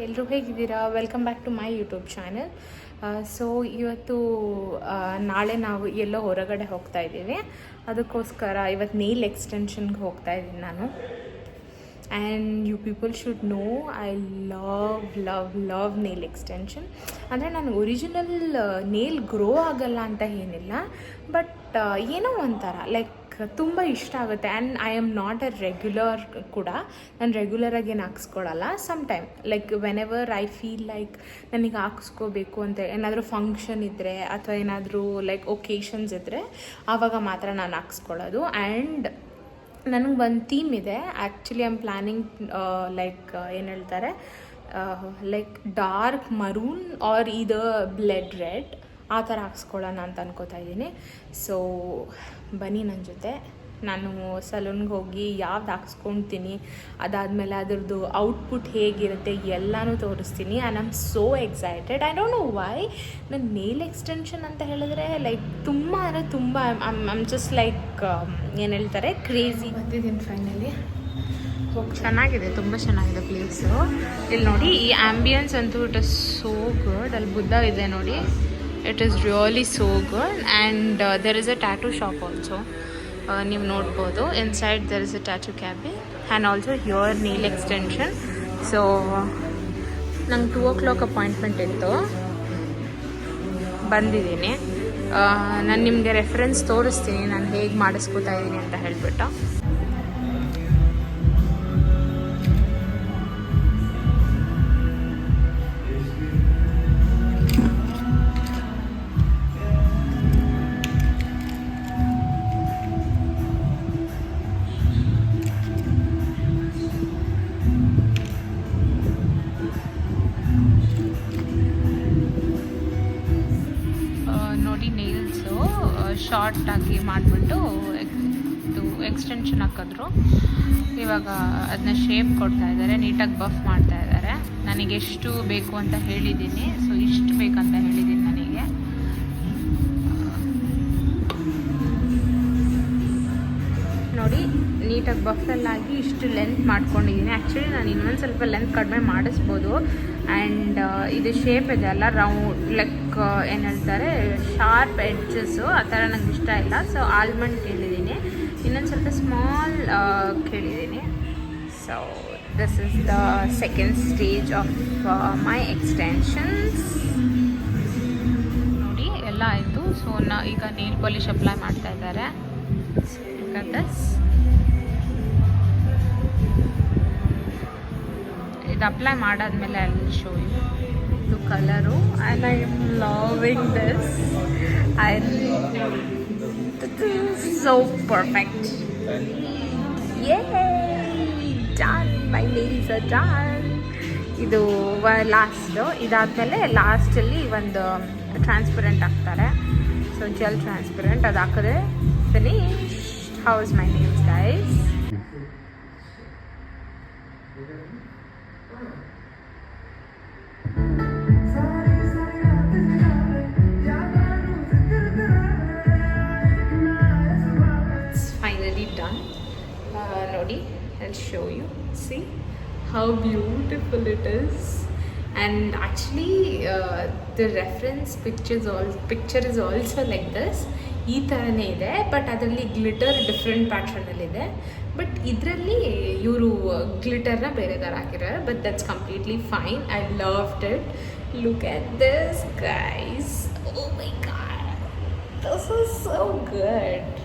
ಎಲ್ಲರೂ ಹೇಗಿದ್ದೀರಾ? Welcome back to my YouTube channel. So ಇವತ್ತು ನಾಳೆ ನಾವು ಎಲ್ಲೋ ಹೊರಗಡೆ ಹೋಗ್ತಾ ಇದ್ದೀವಿ. ಅದಕ್ಕೋಸ್ಕರ ಇವತ್ತು ನೇಲ್ ಎಕ್ಸ್ಟೆನ್ಷನ್ಗೆ ಹೋಗ್ತಾ ಇದ್ದೀನಿ ನಾನು. And you people should know I love nail extension. ಅಂದರೆ ನಾನು ಒರಿಜಿನಲ್ ನೇಲ್ ಗ್ರೋ ಆಗಲ್ಲ ಅಂತ ಏನಿಲ್ಲ, ಬಟ್ ಏನೋ ಒಂಥರ ಲೈಕ್ ತುಂಬ ಇಷ್ಟ ಆಗುತ್ತೆ. And I am not a regular ಕೂಡ. ನಾನು ರೆಗ್ಯುಲರಾಗಿ ಏನು ಹಾಕ್ಸ್ಕೊಳ್ಳಲ್ಲ. Some time like whenever I feel like ನನಗೆ ಹಾಕ್ಸ್ಕೋಬೇಕು ಅಂತ ಏನಾದರೂ ಫಂಕ್ಷನ್ ಇದ್ದರೆ ಅಥವಾ ಏನಾದರೂ ಲೈಕ್ ಒಕೇಶನ್ಸ್ ಇದ್ದರೆ ಆವಾಗ ಮಾತ್ರ ನಾನು ಹಾಕ್ಸ್ಕೊಳ್ಳೋದು. ಆ್ಯಂಡ್ ನನಗೆ ಒಂದು ಥೀಮ್ ಇದೆ. Actually I am planning like ಏನು ಹೇಳ್ತಾರೆ ಲೈಕ್ ಡಾರ್ಕ್ ಮರೂನ್ ಆರ್ ಇದು ಬ್ಲಡ್ ರೆಡ್ ಆ ಥರ ಹಾಕ್ಸ್ಕೊಳ್ಳೋಣ ಅಂತ ಅನ್ಕೋತಾ ಇದ್ದೀನಿ. ಸೊ ಬನ್ನಿ ನನ್ನ ಜೊತೆ. ನಾನು ಸಲೂನ್ಗೆ ಹೋಗಿ ಯಾವ್ದು ಹಾಕ್ಸ್ಕೊಳ್ತೀನಿ, ಅದಾದಮೇಲೆ ಅದರದ್ದು ಔಟ್ಪುಟ್ ಹೇಗಿರುತ್ತೆ ಎಲ್ಲನೂ ತೋರಿಸ್ತೀನಿ. And I am so excited. I don't know why. ನನ್ನ ನೇಲ್ ಎಕ್ಸ್ಟೆನ್ಷನ್ ಅಂತ ಹೇಳಿದ್ರೆ ಲೈಕ್ ತುಂಬ ಅಂದರೆ ತುಂಬ ಐಮ್ ಜಸ್ಟ್ ಲೈಕ್ ಏನು ಹೇಳ್ತಾರೆ ಕ್ರೇಜಿ. ಬಂದಿದ್ದೀನಿ ಫೈನಲಿ. ಚೆನ್ನಾಗಿದೆ, ತುಂಬ ಚೆನ್ನಾಗಿದೆ ಪ್ಲೇಸು. ಇಲ್ಲಿ ನೋಡಿ, ಈ ಆ್ಯಂಬಿಯನ್ಸ್ ಅಂತೂ ಇಟ್ ಇಸ್ ಸೋ ಗುಡ್. ಅಲ್ಲಿ ಬುದ್ಧ ಇದೆ ನೋಡಿ. It is really so good. And there is a tattoo shop also. ನೀವು ನೋಡ್ಬೋದು inside there is a tattoo cabin and also here nail extension. So ನಂಗೆ 2 o'clock ಅಪಾಯಿಂಟ್ಮೆಂಟ್ ಇತ್ತು, ಬಂದಿದ್ದೀನಿ. ನಾನು ನಿಮಗೆ ರೆಫರೆನ್ಸ್ ತೋರಿಸ್ತೀನಿ ನಾನು ಹೇಗೆ ಮಾಡಿಸ್ಕೊತಾ ಇದ್ದೀನಿ ಅಂತ ಹೇಳ್ಬಿಟ್ಟು. ನೋಡಿ, ನೇಲ್ಸು ಶಾರ್ಟಾಗಿ ಮಾಡಿಬಿಟ್ಟು ಇದು ಎಕ್ಸ್ಟೆನ್ಷನ್ ಹಾಕಿದ್ರು. ಇವಾಗ ಅದನ್ನ ಶೇಪ್ ಕೊಡ್ತಾ ಇದ್ದಾರೆ, ನೀಟಾಗಿ ಬಫ್ ಮಾಡ್ತಾ ಇದ್ದಾರೆ. ನನಗೆ ಎಷ್ಟು ಬೇಕು ಅಂತ ಹೇಳಿದ್ದೀನಿ. ಸೊ ಇಷ್ಟು ಬೇಕಂತ ಹೇಳಿದ್ದೀನಿ ನನಗೆ. ನೋಡಿ, ನೀಟಾಗಿ ಬಫಲ್ಲಾಗಿ ಇಷ್ಟು ಲೆಂತ್ ಮಾಡ್ಕೊಂಡಿದ್ದೀನಿ. ಆ್ಯಕ್ಚುಲಿ ನಾನು ಇನ್ನೊಂದು ಸ್ವಲ್ಪ ಲೆಂತ್ ಕಡಿಮೆ ಮಾಡಿಸ್ಬೋದು. ಆ್ಯಂಡ್ ಇದು ಶೇಪ್ ಇದೆ ಅಲ್ಲ, ರೌಂಡ್ ಲೈಕ್ ಏನು ಹೇಳ್ತಾರೆ ಶಾರ್ಪ್ ಎಡ್ಜಸ್ಸು, ಆ ಥರ ನಂಗೆ ಇಷ್ಟ ಇಲ್ಲ. ಸೊ ಆಲ್ಮಂಡ್ ಕೇಳಿದ್ದೀನಿ, ಇನ್ನೊಂದು ಸ್ವಲ್ಪ ಸ್ಮಾಲ್ ಕೇಳಿದ್ದೀನಿ. So this is the second stage of my extensions. ನೋಡಿ, ಎಲ್ಲ ಆಯಿತು. ಸೊ ಈಗ ನೇಲ್ ಪಾಲಿಶ್ ಅಪ್ಲೈ ಮಾಡ್ತಾ ಇದ್ದಾರೆ. ಇದು ಅಪ್ಲೈ ಮಾಡಾದ್ಮೇಲೆ ಅಲ್ಲಿ ಶೋ ಇದು colour. And I am loving this. So perfect. Done, my nails are done. ಇದು ಲಾಸ್ಟು. ಇದಾದಮೇಲೆ ಲಾಸ್ಟಲ್ಲಿ ಒಂದು ಟ್ರಾನ್ಸ್ಪರೆಂಟ್ ಹಾಕ್ತಾರೆ. ಸೊ ಜೆಲ್ ಟ್ರಾನ್ಸ್ಪರೆಂಟ್ ಅದು ಹಾಕಿದ್ರೆ finish. How is my nails guys? Finally done. Nodi, I'll show you. See how beautiful it is. And actually the reference picture is also like this. ಈ ಥರನೇ ಇದೆ, but ಅದರಲ್ಲಿ glitter different ಪ್ಯಾಟ್ರನಲ್ಲಿದೆ. But ಇದರಲ್ಲಿ ಇವರು ಗ್ಲಿಟರ್ನ ಬೇರೆ ಥರ ಹಾಕಿದ್ದಾರೆ. But that's completely fine. I loved it. Look at this guys. Oh my God, this is so good.